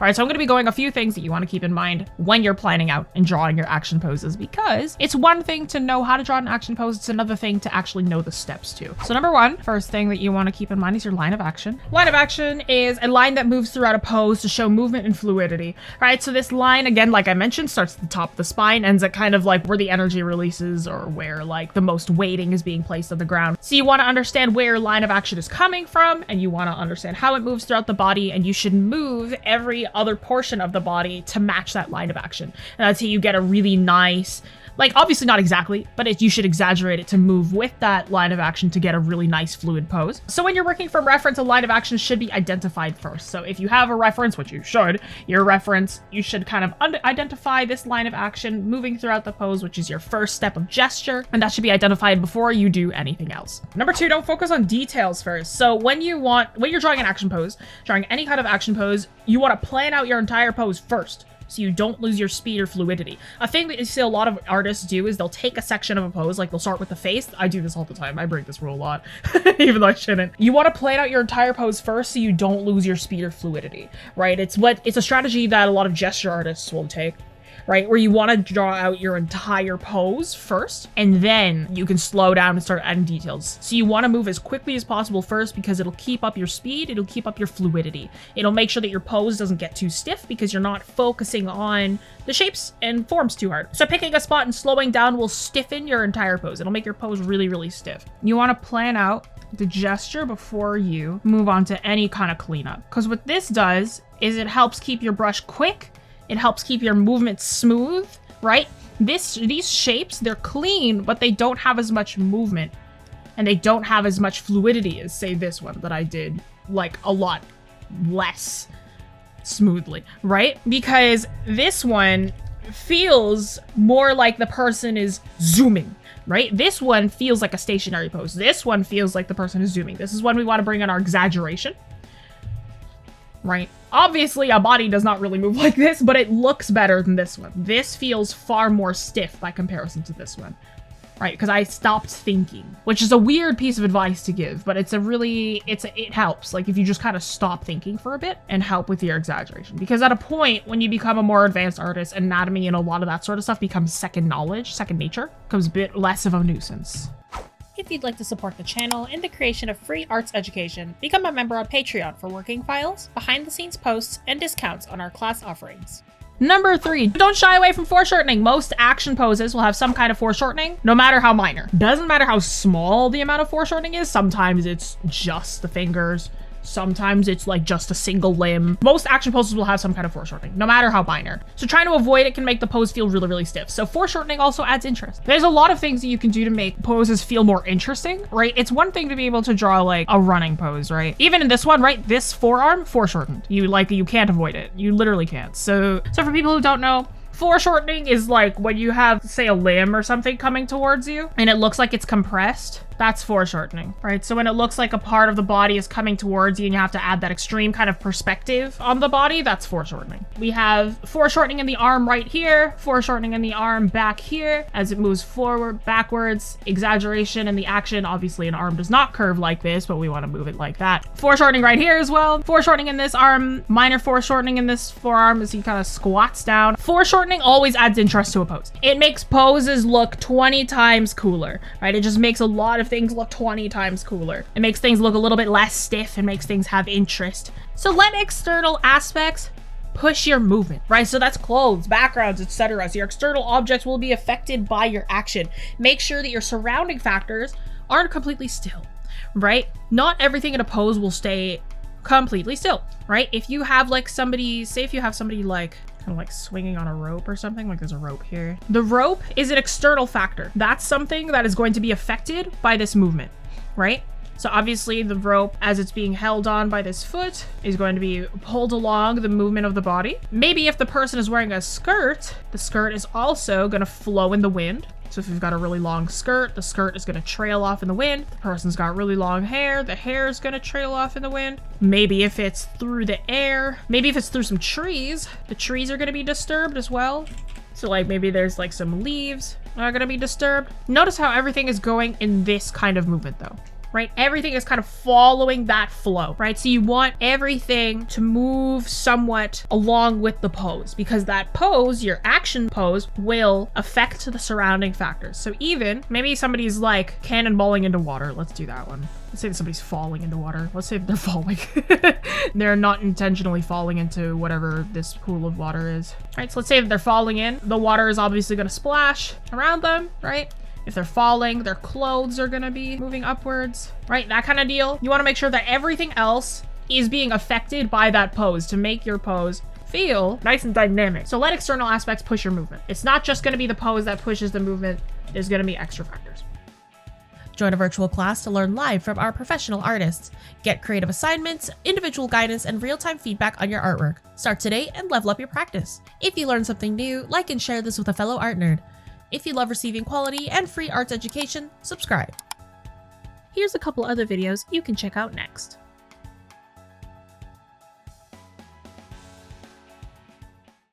All right, so I'm going to be going a few things that you want to keep in mind when you're planning out and drawing your action poses, because it's one thing to know how to draw an action pose. It's another thing to actually know the steps too. So number one, first thing that you want to keep in mind is your line of action. Line of action is a line that moves throughout a pose to show movement and fluidity. All right, so this line, again, like I mentioned, starts at the top of the spine, ends at kind of like where the energy releases or where like the most weighting is being placed on the ground. So you want to understand where your line of action is coming from, and you want to understand how it moves throughout the body, and you should move every other portion of the body to match that line of action. And that's how you get a really nice, like obviously not exactly, but you should exaggerate it to move with that line of action to get a really nice fluid pose. So when you're working from reference, a line of action should be identified first. So if you have a reference, which you should, your reference, you should kind of identify this line of action moving throughout the pose, which is your first step of gesture. And that should be identified before you do anything else. Number two, don't focus on details first. So when you're drawing an action pose, drawing any kind of action pose, you want to plan out your entire pose first, so you don't lose your speed or fluidity. A thing that you see a lot of artists do is they'll take a section of a pose, like they'll start with the face. I do this all the time. I break this rule a lot, even though I shouldn't. You want to plan out your entire pose first so you don't lose your speed or fluidity, right? It's a strategy that a lot of gesture artists will take, right? Where you want to draw out your entire pose first, and then you can slow down and start adding details. So you want to move as quickly as possible first, because it'll keep up your speed, it'll keep up your fluidity. It'll make sure that your pose doesn't get too stiff because you're not focusing on the shapes and forms too hard. So picking a spot and slowing down will stiffen your entire pose. It'll make your pose really, really stiff. You want to plan out the gesture before you move on to any kind of cleanup, because what this does is it helps keep your brush quick. It helps keep your movement smooth, right? These shapes, they're clean, but they don't have as much movement and they don't have as much fluidity as, say, this one that I did like a lot less smoothly, right? Because this one feels more like the person is zooming, right? This one feels like a stationary pose. This one feels like the person is zooming. This is when we want to bring in our exaggeration, right? Obviously, a body does not really move like this, but it looks better than this one. This feels far more stiff by comparison to this one, right? Because I stopped thinking, which is a weird piece of advice to give, but it helps. Like if you just kind of stop thinking for a bit and help with your exaggeration. Because at a point when you become a more advanced artist, anatomy and a lot of that sort of stuff becomes second knowledge, second nature, becomes a bit less of a nuisance. If you'd like to support the channel and the creation of free arts education, become a member on Patreon for working files, behind-the-scenes posts, and discounts on our class offerings. Number three, don't shy away from foreshortening. Most action poses will have some kind of foreshortening, no matter how minor. Doesn't matter how small the amount of foreshortening is. Sometimes it's just the fingers. Sometimes it's like just a single limb. Most action poses will have some kind of foreshortening, no matter how minor. So trying to avoid it can make the pose feel really, really stiff. So foreshortening also adds interest. There's a lot of things that you can do to make poses feel more interesting, right? It's one thing to be able to draw like a running pose, right? Even in this one, right? This forearm, foreshortened. You can't avoid it. You literally can't. So for people who don't know, foreshortening is like when you have, say, a limb or something coming towards you and it looks like it's compressed. That's foreshortening, right? So when it looks like a part of the body is coming towards you and you have to add that extreme kind of perspective on the body, that's foreshortening. We have foreshortening in the arm right here, foreshortening in the arm back here as it moves forward, backwards, exaggeration in the action. Obviously an arm does not curve like this, but we want to move it like that. Foreshortening right here as well. Foreshortening in this arm, minor foreshortening in this forearm as he kind of squats down. Foreshortening always adds interest to a pose. It makes poses look 20 times cooler, right? It just makes a lot of things look 20 times cooler. It makes things look a little bit less stiff and makes things have interest. So let external aspects push your movement, right? So that's clothes, backgrounds, etc. So your external objects will be affected by your action. Make sure that your surrounding factors aren't completely still, right? Not everything in a pose will stay completely still, right? If you have like somebody, say if you have somebody like kind of like swinging on a rope or something, like there's a rope here. The rope is an external factor. That's something that is going to be affected by this movement, right? So obviously the rope, as it's being held on by this foot, is going to be pulled along the movement of the body. Maybe if the person is wearing a skirt, the skirt is also going to flow in the wind. So if you've got a really long skirt, the skirt is going to trail off in the wind. The person's got really long hair, the hair is going to trail off in the wind. Maybe if it's through the air, maybe if it's through some trees, the trees are going to be disturbed as well. So like maybe there's like some leaves that are going to be disturbed. Notice how everything is going in this kind of movement though. right? Everything is kind of following that flow, right? So you want everything to move somewhat along with the pose, because that pose, your action pose, will affect the surrounding factors. So even maybe somebody's like cannonballing into water. Let's do that one. Let's say that somebody's falling into water. Let's say that they're falling. They're not intentionally falling into whatever this pool of water is. Right, so let's say that they're falling in. The water is obviously going to splash around them, right? If they're falling, their clothes are going to be moving upwards, right? That kind of deal. You want to make sure that everything else is being affected by that pose to make your pose feel nice and dynamic. So let external aspects push your movement. It's not just going to be the pose that pushes the movement. There's going to be extra factors. Join a virtual class to learn live from our professional artists. Get creative assignments, individual guidance, and real-time feedback on your artwork. Start today and level up your practice. If you learned something new, like and share this with a fellow art nerd. If you love receiving quality and free arts education, subscribe. Here's a couple other videos you can check out next.